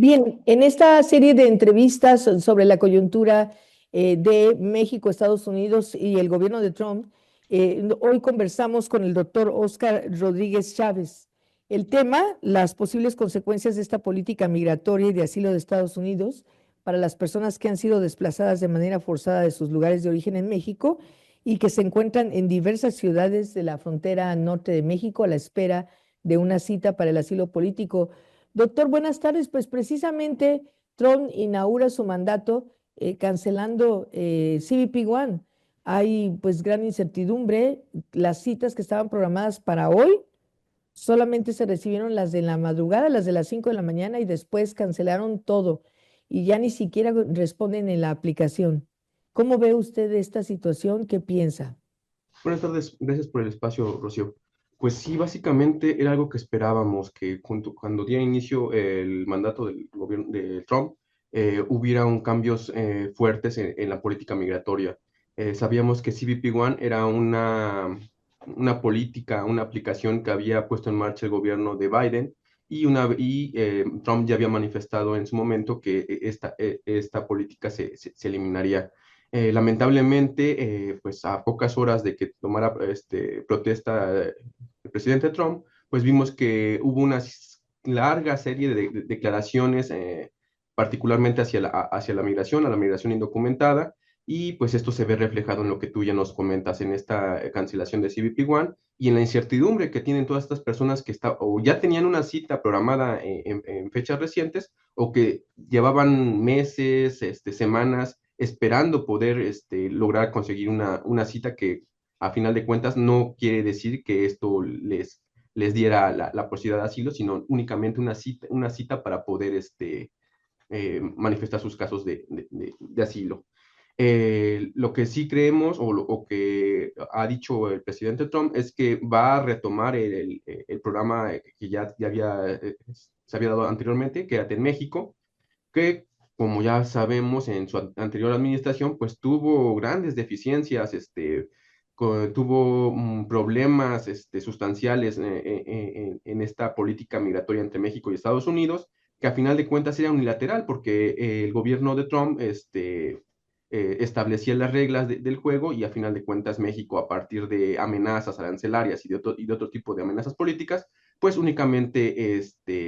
Bien, en esta serie de entrevistas sobre la coyuntura de México, Estados Unidos y el gobierno de Trump, hoy conversamos con el doctor Oscar Rodríguez Chávez. El tema, las posibles consecuencias de esta política migratoria y de asilo de Estados Unidos para las personas que han sido desplazadas de manera forzada de sus lugares de origen en México y que se encuentran en diversas ciudades de la frontera norte de México a la espera de una cita para el asilo político. Doctor, buenas tardes. Pues precisamente Trump inaugura su mandato cancelando CBP One. Hay pues gran incertidumbre. Las citas que estaban programadas para hoy solamente se recibieron las de la madrugada, las de las 5 de la mañana y después cancelaron todo y ya ni siquiera responden en la aplicación. ¿Cómo ve usted esta situación? ¿Qué piensa? Buenas tardes, gracias por el espacio, Rocío. Pues sí, básicamente era algo que esperábamos, que cuando diera inicio el mandato del gobierno de Trump, hubiera cambios fuertes en la política migratoria. Sabíamos que CBP One era una política, una aplicación que había puesto en marcha el gobierno de Biden y Trump ya había manifestado en su momento que esta política se eliminaría. Lamentablemente, pues a pocas horas de que tomara protesta el presidente Trump, pues vimos que hubo una larga serie de declaraciones, particularmente hacia la migración, a la migración indocumentada, y pues esto se ve reflejado en lo que tú ya nos comentas, en esta cancelación de CBP One y en la incertidumbre que tienen todas estas personas que o ya tenían una cita programada en fechas recientes o que llevaban meses, semanas esperando poder lograr conseguir una cita que a final de cuentas no quiere decir que esto les diera la posibilidad de asilo, sino únicamente una cita para poder manifestar sus casos de asilo. Lo que sí creemos o que ha dicho el presidente Trump es que va a retomar el programa que ya se había dado anteriormente, que era en México, que como ya sabemos en su anterior administración, pues tuvo grandes deficiencias, tuvo problemas sustanciales en esta política migratoria entre México y Estados Unidos, que a final de cuentas era unilateral, porque el gobierno de Trump establecía las reglas del juego y a final de cuentas México, a partir de amenazas arancelarias y de otro tipo de amenazas políticas, pues únicamente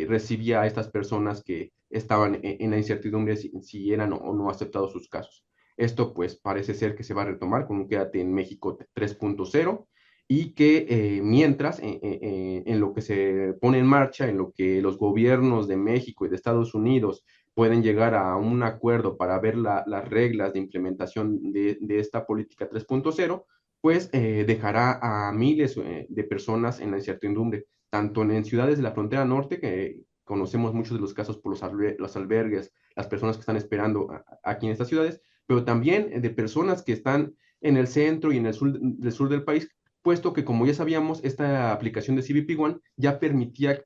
recibía a estas personas que estaban en la incertidumbre si eran o no aceptados sus casos. Esto pues parece ser que se va a retomar con un Quédate en México 3.0 y que mientras en lo que se pone en marcha, en lo que los gobiernos de México y de Estados Unidos pueden llegar a un acuerdo para ver las reglas de implementación de esta política 3.0, pues dejará a miles de personas en la incertidumbre, tanto en ciudades de la frontera norte, que conocemos muchos de los casos por los albergues, las personas que están esperando aquí en estas ciudades, pero también de personas que están en el centro y en el sur del país, puesto que, como ya sabíamos, esta aplicación de CBP One ya permitía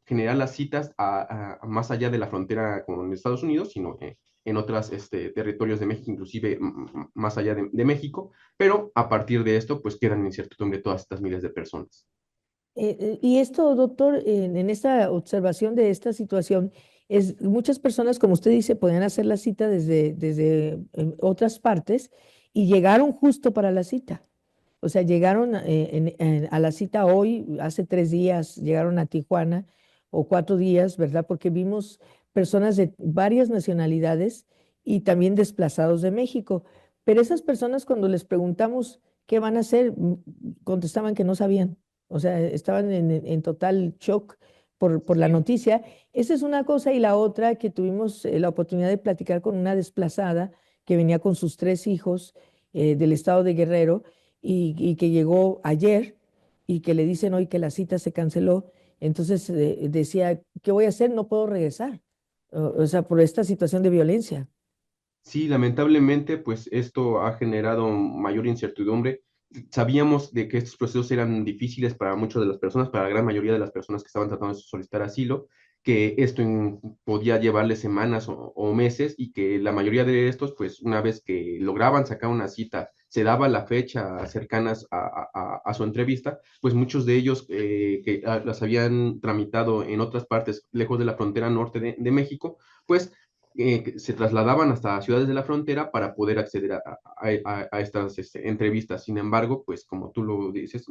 generar las citas más allá de la frontera con Estados Unidos, sino en otros territorios de México, inclusive más allá de México, pero a partir de esto, pues quedan en incertidumbre todas estas miles de personas. Y esto, doctor, en esta observación de esta situación, es muchas personas, como usted dice, podían hacer la cita desde otras partes y llegaron justo para la cita. O sea, llegaron a la cita hoy, hace 3 días, llegaron a Tijuana o 4 días, ¿verdad? Porque vimos personas de varias nacionalidades y también desplazados de México. Pero esas personas, cuando les preguntamos qué van a hacer, contestaban que no sabían. O sea, estaban en total shock por la noticia. Esa es una cosa y la otra que tuvimos la oportunidad de platicar con una desplazada que venía con sus 3 hijos del estado de Guerrero y que llegó ayer y que le dicen hoy que la cita se canceló. Entonces decía, ¿qué voy a hacer? No puedo regresar. O sea, por esta situación de violencia. Sí, lamentablemente, pues esto ha generado mayor incertidumbre. Sabíamos de que estos procesos eran difíciles para muchas de las personas, para la gran mayoría de las personas que estaban tratando de solicitar asilo, que esto podía llevarle semanas o meses y que la mayoría de estos, pues una vez que lograban sacar una cita, se daba la fecha cercanas a su entrevista, pues muchos de ellos que las habían tramitado en otras partes lejos de la frontera norte de México, pues se trasladaban hasta ciudades de la frontera para poder acceder a estas entrevistas. Sin embargo, pues como tú lo dices,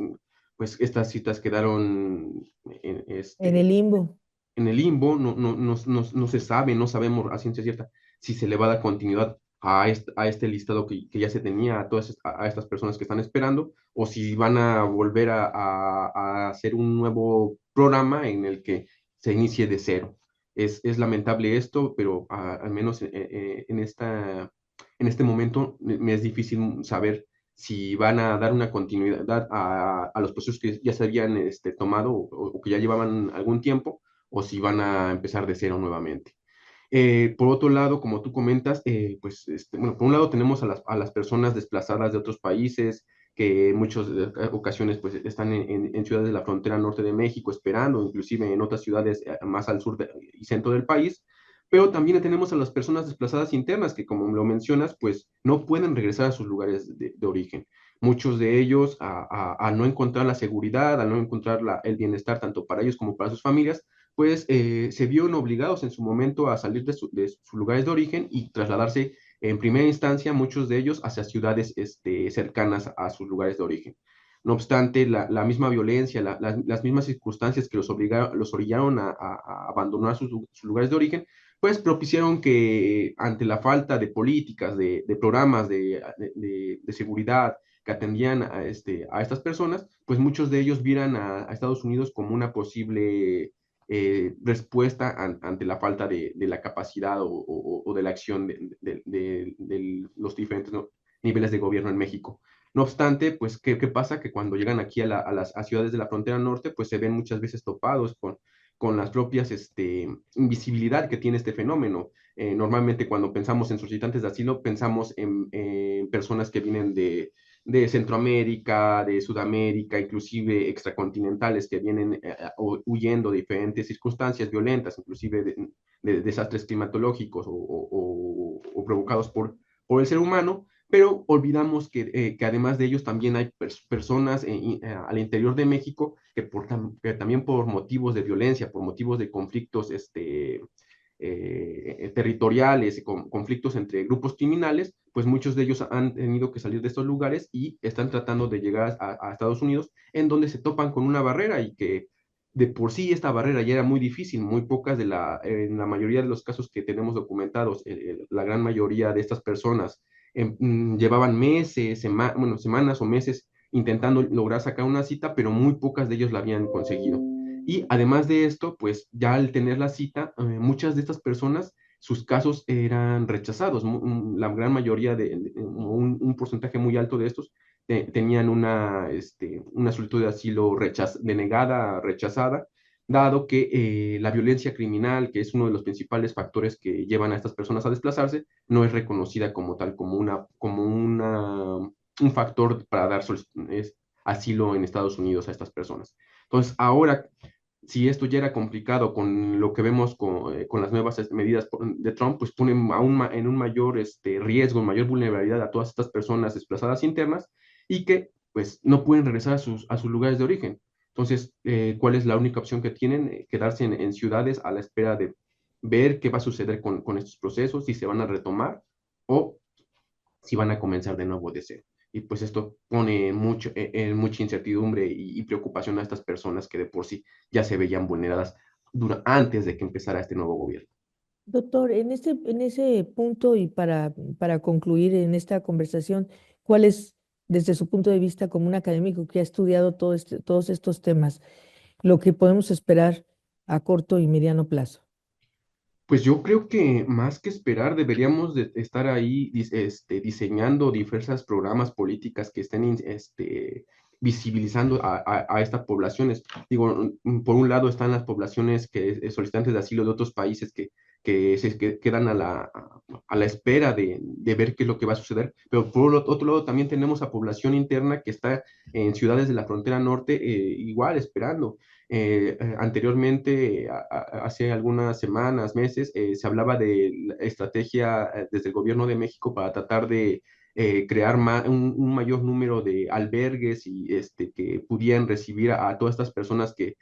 pues estas citas quedaron En el limbo. en el limbo, no se sabe, no sabemos a ciencia cierta si se le va a dar continuidad a este listado que ya se tenía, a estas personas que están esperando, o si van a volver a hacer un nuevo programa en el que se inicie de cero. Es lamentable esto, pero al menos en este momento me es difícil saber si van a dar una continuidad a los procesos que ya se habían tomado o que ya llevaban algún tiempo, o si van a empezar de cero nuevamente. Por otro lado, como tú comentas, pues, bueno, por un lado tenemos a las personas desplazadas de otros países que en muchas ocasiones pues, están en ciudades de la frontera norte de México esperando, inclusive en otras ciudades más al sur y centro del país, pero también tenemos a las personas desplazadas internas que, como lo mencionas, pues no pueden regresar a sus lugares de origen. Muchos de ellos, a no encontrar la seguridad, a no encontrar el bienestar tanto para ellos como para sus familias, pues se vieron obligados en su momento a salir de sus lugares de origen y trasladarse en primera instancia, muchos de ellos, hacia ciudades cercanas a sus lugares de origen. No obstante, la misma violencia, las mismas circunstancias que los orillaron a abandonar sus lugares de origen, pues propiciaron que ante la falta de políticas, de programas de seguridad que atendían a estas personas, pues muchos de ellos vieran a Estados Unidos como una posible respuesta ante la falta de la capacidad o de la acción de los diferentes, ¿no?, niveles de gobierno en México. No obstante, pues, ¿qué pasa? Que cuando llegan aquí a las ciudades de la frontera norte, pues se ven muchas veces topados con las propias invisibilidad que tiene este fenómeno. Normalmente cuando pensamos en solicitantes de asilo, pensamos en personas que vienen de Centroamérica, de Sudamérica, inclusive extracontinentales que vienen huyendo de diferentes circunstancias violentas, inclusive de desastres climatológicos o provocados por el ser humano, pero olvidamos que además de ellos también hay personas al interior de México que también por motivos de violencia, por motivos de conflictos territoriales, conflictos entre grupos criminales, pues muchos de ellos han tenido que salir de estos lugares y están tratando de llegar a Estados Unidos, en donde se topan con una barrera y que de por sí esta barrera ya era muy difícil, muy pocas en la mayoría de los casos que tenemos documentados, la gran mayoría de estas personas llevaban meses, bueno, semanas o meses intentando lograr sacar una cita, pero muy pocas de ellos la habían conseguido. Y además de esto, pues ya al tener la cita, muchas de estas personas, sus casos eran rechazados. La gran mayoría un porcentaje muy alto de estos tenían una solicitud de asilo denegada, rechazada, dado que la violencia criminal, que es uno de los principales factores que llevan a estas personas a desplazarse, no es reconocida como tal, un factor para dar asilo en Estados Unidos a estas personas. Entonces, ahora, si esto ya era complicado con lo que vemos con las nuevas medidas de Trump, pues pone en un mayor riesgo, mayor vulnerabilidad a todas estas personas desplazadas internas y que pues no pueden regresar a sus lugares de origen. Entonces, ¿cuál es la única opción que tienen? Quedarse en ciudades a la espera de ver qué va a suceder con estos procesos, si se van a retomar o si van a comenzar de nuevo de cero. Y pues esto pone en mucha incertidumbre y preocupación a estas personas que de por sí ya se veían vulneradas antes de que empezara este nuevo gobierno. Doctor, en ese punto y para concluir en esta conversación, ¿cuál es, desde su punto de vista como un académico que ha estudiado todos estos temas, lo que podemos esperar a corto y mediano plazo? Pues yo creo que más que esperar, deberíamos de estar ahí diseñando diversos programas políticas que estén visibilizando a estas poblaciones. Digo, por un lado están las poblaciones solicitantes de asilo de otros países que quedan a la espera de ver qué es lo que va a suceder, pero por otro lado también tenemos a población interna que está en ciudades de la frontera norte igual esperando. Anteriormente, hace algunas semanas, meses, se hablaba de la estrategia desde el gobierno de México para tratar de crear un mayor número de albergues y que pudieran recibir a todas estas personas que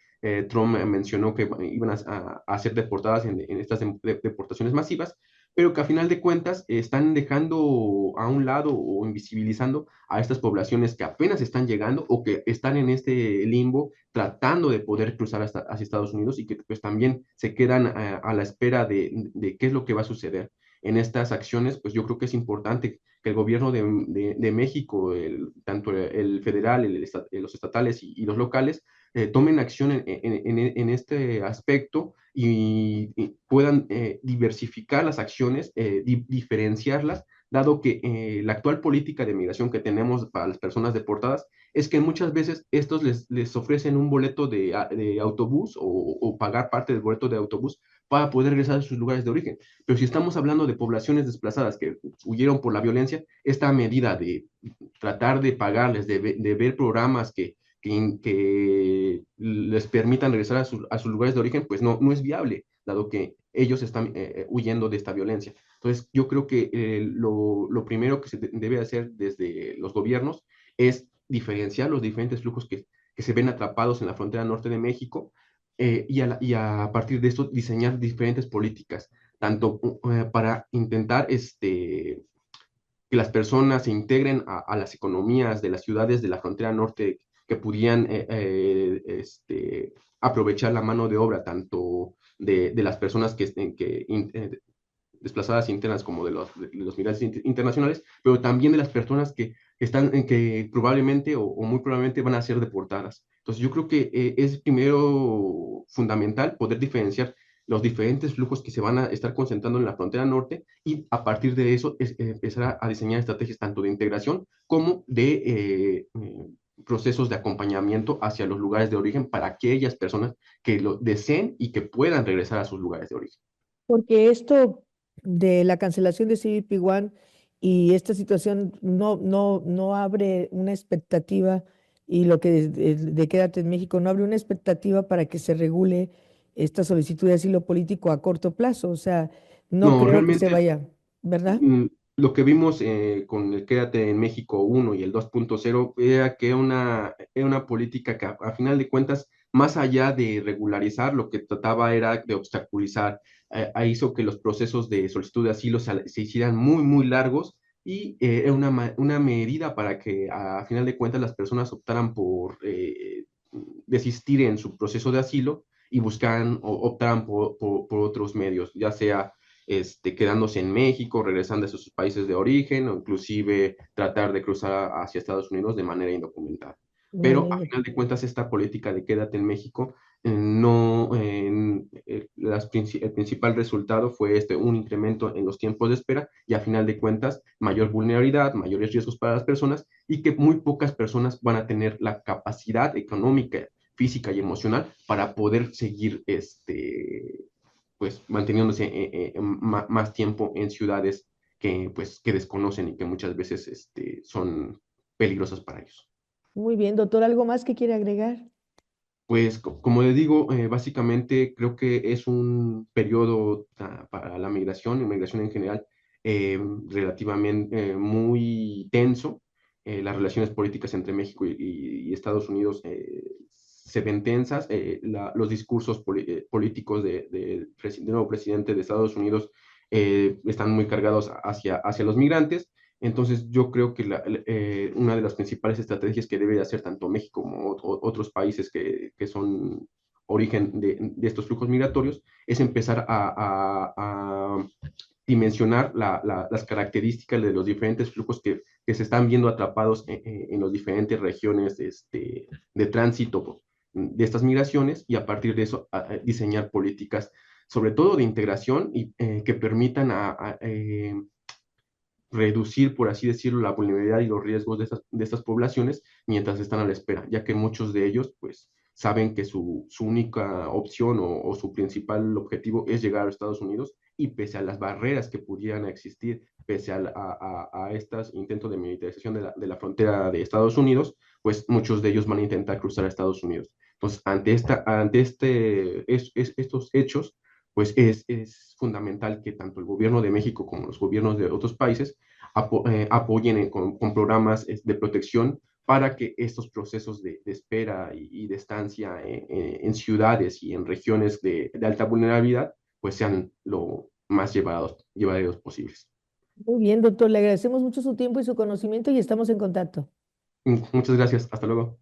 Trump mencionó que iban a ser deportadas en estas deportaciones masivas, pero que a final de cuentas están dejando a un lado o invisibilizando a estas poblaciones que apenas están llegando o que están en este limbo tratando de poder cruzar hacia Estados Unidos y que pues también se quedan a la espera de qué es lo que va a suceder en estas acciones. Pues yo creo que es importante que el gobierno de México, tanto el federal, los estatales y los locales, tomen acción en este aspecto y puedan diversificar las acciones, diferenciarlas, dado que la actual política de migración que tenemos para las personas deportadas es que muchas veces estos les ofrecen un boleto de autobús o pagar parte del boleto de autobús para poder regresar a sus lugares de origen. Pero si estamos hablando de poblaciones desplazadas que huyeron por la violencia, esta medida de tratar de pagarles, de ver programas que les permitan regresar a sus lugares de origen, pues no es viable, dado que ellos están huyendo de esta violencia. Entonces, yo creo que lo primero que se debe hacer desde los gobiernos es diferenciar los diferentes flujos que se ven atrapados en la frontera norte de México, y a partir de esto diseñar diferentes políticas, tanto para intentar que las personas se integren a las economías de las ciudades de la frontera norte, que pudieran aprovechar la mano de obra tanto de las personas que desplazadas internas como de los migrantes internacionales, pero también de las personas que probablemente o muy probablemente van a ser deportadas. Entonces yo creo que es primero fundamental poder diferenciar los diferentes flujos que se van a estar concentrando en la frontera norte y a partir de eso empezar a diseñar estrategias tanto de integración como de procesos de acompañamiento hacia los lugares de origen para aquellas personas que lo deseen y que puedan regresar a sus lugares de origen. Porque esto de la cancelación de CBP One y esta situación no abre una expectativa, y lo que de Quédate en México no abre una expectativa para que se regule esta solicitud de asilo político a corto plazo. O sea, no No, creo que se realmente vaya, ¿verdad? lo que vimos con el Quédate en México 1 y el 2.0 era que era una política que a final de cuentas, más allá de regularizar, lo que trataba era de obstaculizar. Hizo que los procesos de solicitud de asilo se hicieran muy, muy largos y era una medida para que a final de cuentas las personas optaran por desistir en su proceso de asilo y buscaran o optaran por otros medios, ya sea quedándose en México, regresando a sus países de origen o inclusive tratar de cruzar hacia Estados Unidos de manera indocumentada. De Pero manera a final de cuentas, esta política de quédate en México, no, el principal resultado fue un incremento en los tiempos de espera y a final de cuentas, mayor vulnerabilidad, mayores riesgos para las personas y que muy pocas personas van a tener la capacidad económica, física y emocional para poder seguir pues manteniéndose más tiempo en ciudades que desconocen y que muchas veces son peligrosas para ellos. Muy bien, doctor, ¿algo más que quiere agregar? Pues como les digo, básicamente creo que es un periodo para la migración y migración en general relativamente muy tenso. Las relaciones políticas entre México y Estados Unidos se ven tensas. Los discursos políticos del nuevo presidente de Estados Unidos están muy cargados hacia los migrantes. Entonces, yo creo que una de las principales estrategias que debe de hacer tanto México como otros países que son origen de estos flujos migratorios es empezar a dimensionar las características de los diferentes flujos que se están viendo atrapados en las diferentes regiones de tránsito de estas migraciones y a partir de eso diseñar políticas, sobre todo de integración y que permitan reducir, por así decirlo, la vulnerabilidad y los riesgos de estas poblaciones mientras están a la espera, ya que muchos de ellos, pues, saben que su única opción o su principal objetivo es llegar a Estados Unidos y pese a las barreras que pudieran existir, pese a estos intentos de militarización de la frontera de Estados Unidos, pues muchos de ellos van a intentar cruzar a Estados Unidos. Entonces, estos hechos, pues es fundamental que tanto el gobierno de México como los gobiernos de otros países apoyen con programas de protección para que estos procesos de espera y de estancia en ciudades y en regiones de alta vulnerabilidad pues sean lo más llevaderos posibles. Muy bien, doctor, le agradecemos mucho su tiempo y su conocimiento y estamos en contacto. Muchas gracias. Hasta luego.